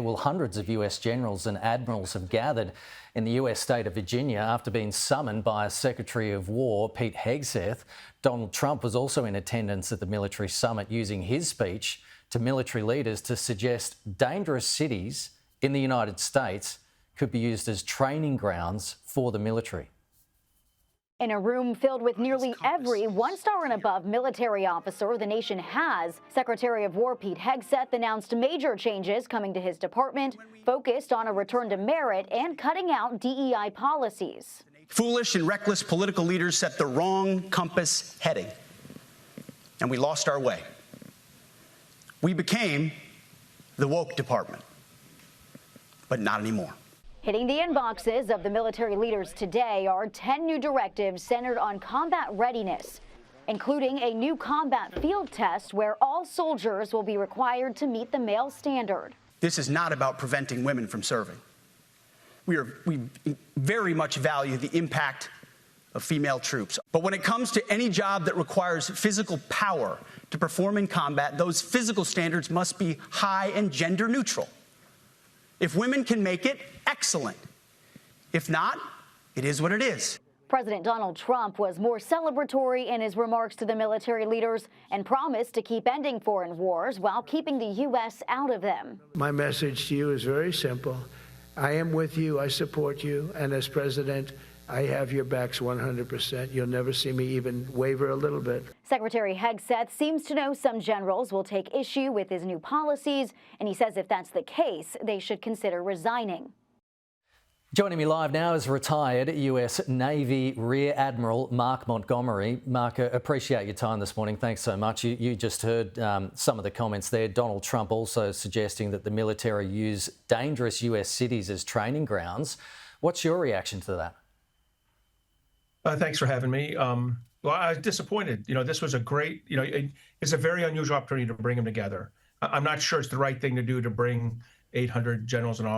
Well, hundreds of US generals and admirals have gathered in the US state of Virginia after being summoned by Secretary of War Pete Hegseth. Donald Trump was also in attendance at the military summit, using his speech to military leaders to suggest dangerous cities in the United States could be used as training grounds for the military. In a room filled with nearly every one-star and above military officer the nation has, Secretary of War Pete Hegseth announced major changes coming to his department, focused on a return to merit and cutting out DEI policies. Foolish and reckless political leaders set the wrong compass heading, and we lost our way. We became the woke department, but not anymore. Hitting the inboxes of the military leaders today are 10 new directives centered on combat readiness, including a new combat field test where all soldiers will be required to meet the male standard. This is not about preventing women from serving. We very much value the impact of female troops. But when it comes to any job that requires physical power to perform in combat, those physical standards must be high and gender neutral. If women can make it, excellent. If not, it is what it is. President Donald Trump was more celebratory in his remarks to the military leaders and promised to keep ending foreign wars while keeping the U.S. out of them. My message to you is very simple. I am with you. I support you. And as president, I have your backs 100%. You'll never see me even waver a little bit. Secretary Hegseth seems to know some generals will take issue with his new policies, and he says if that's the case, they should consider resigning. Joining me live now is retired US Navy Rear Admiral Mark Montgomery. Mark, appreciate your time this morning. Thanks so much. You just heard some of the comments there. Donald Trump also suggesting that the military use dangerous US cities as training grounds. What's your reaction to that? Thanks for having me. Well, I was disappointed. This was a great, it's a very unusual opportunity to bring them together. I'm not sure it's the right thing to do to bring 800 generals and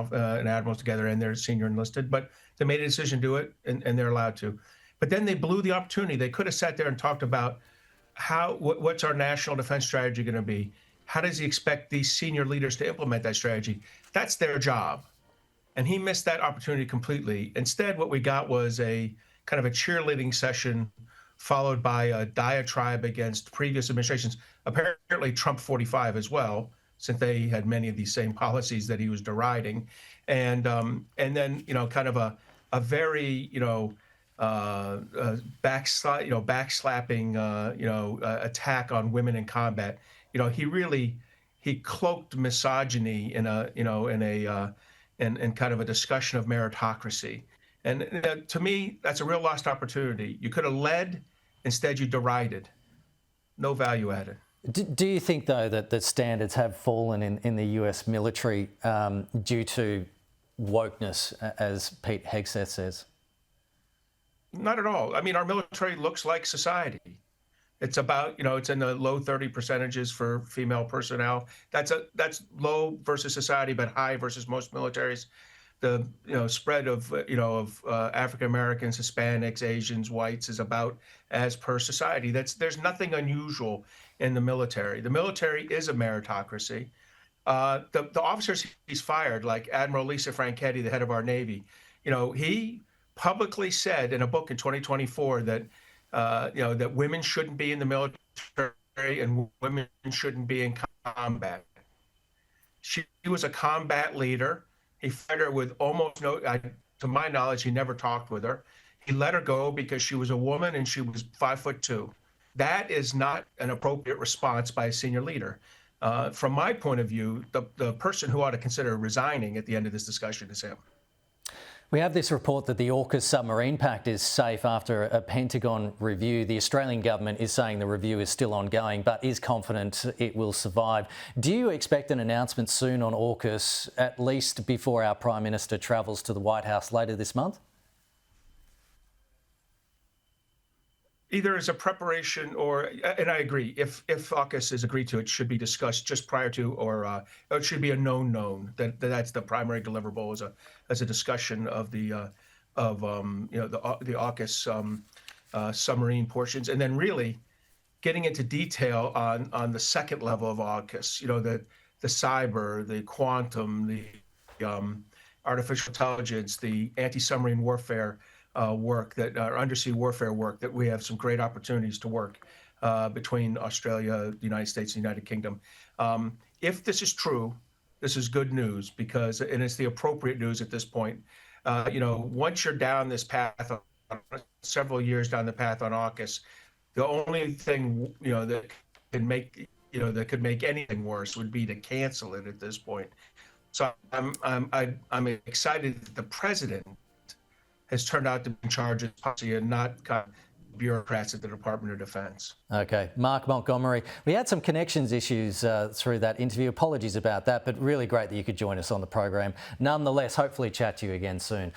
admirals together and their senior enlisted, but they made a decision to do it, and they're allowed to. But then they blew the opportunity. They could have sat there and talked about what's our national defense strategy going to be? How does he expect these senior leaders to implement that strategy? That's their job. And he missed that opportunity completely. Instead, what we got was a kind of a cheerleading session followed by a diatribe against previous administrations, apparently Trump 45 as well, since they had many of these same policies that he was deriding. And then, kind of a very, backslapping, attack on women in combat. He cloaked misogyny in kind of a discussion of meritocracy. And to me, that's a real lost opportunity. You could have led, instead you derided. No value added. Do you think, though, that standards have fallen in the US military due to wokeness, as Pete Hegseth says? Not at all. I mean, our military looks like society. It's about, it's in the low 30% for female personnel. That's low versus society, but high versus most militaries. The spread of African Americans, Hispanics, Asians, whites is about as per society. There's nothing unusual in the military. The military is a meritocracy. The officers he's fired, like Admiral Lisa Franchetti, the head of our Navy, he publicly said in a book in 2024 that that women shouldn't be in the military and women shouldn't be in combat. She was a combat leader. He fired her with almost to my knowledge, he never talked with her. He let her go because she was a woman and she was 5'2". That is not an appropriate response by a senior leader. From my point of view, the person who ought to consider resigning at the end of this discussion is him. We have this report that the AUKUS submarine pact is safe after a Pentagon review. The Australian government is saying the review is still ongoing, but is confident it will survive. Do you expect an announcement soon on AUKUS, at least before our Prime Minister travels to the White House later this month? Either as a preparation or, and I agree, if AUKUS is agreed to, it should be discussed just prior to, or it should be a known that's the primary deliverable as a discussion of the AUKUS submarine portions, and then really getting into detail on the second level of AUKUS, the cyber, the quantum, the artificial intelligence, the anti-submarine warfare work, that undersea warfare work, that we have some great opportunities to work between Australia, the United States, and the United Kingdom. If this is true, this is good news, because, and it's the appropriate news at this point. Once you're down this path, several years down the path on AUKUS, the only thing that could make anything worse would be to cancel it at this point. So I'm excited that the president has turned out to be in charge of policy and not kind of bureaucrats at the Department of Defense. Okay, Mark Montgomery. We had some connections issues through that interview. Apologies about that, but really great that you could join us on the program. Nonetheless, hopefully chat to you again soon.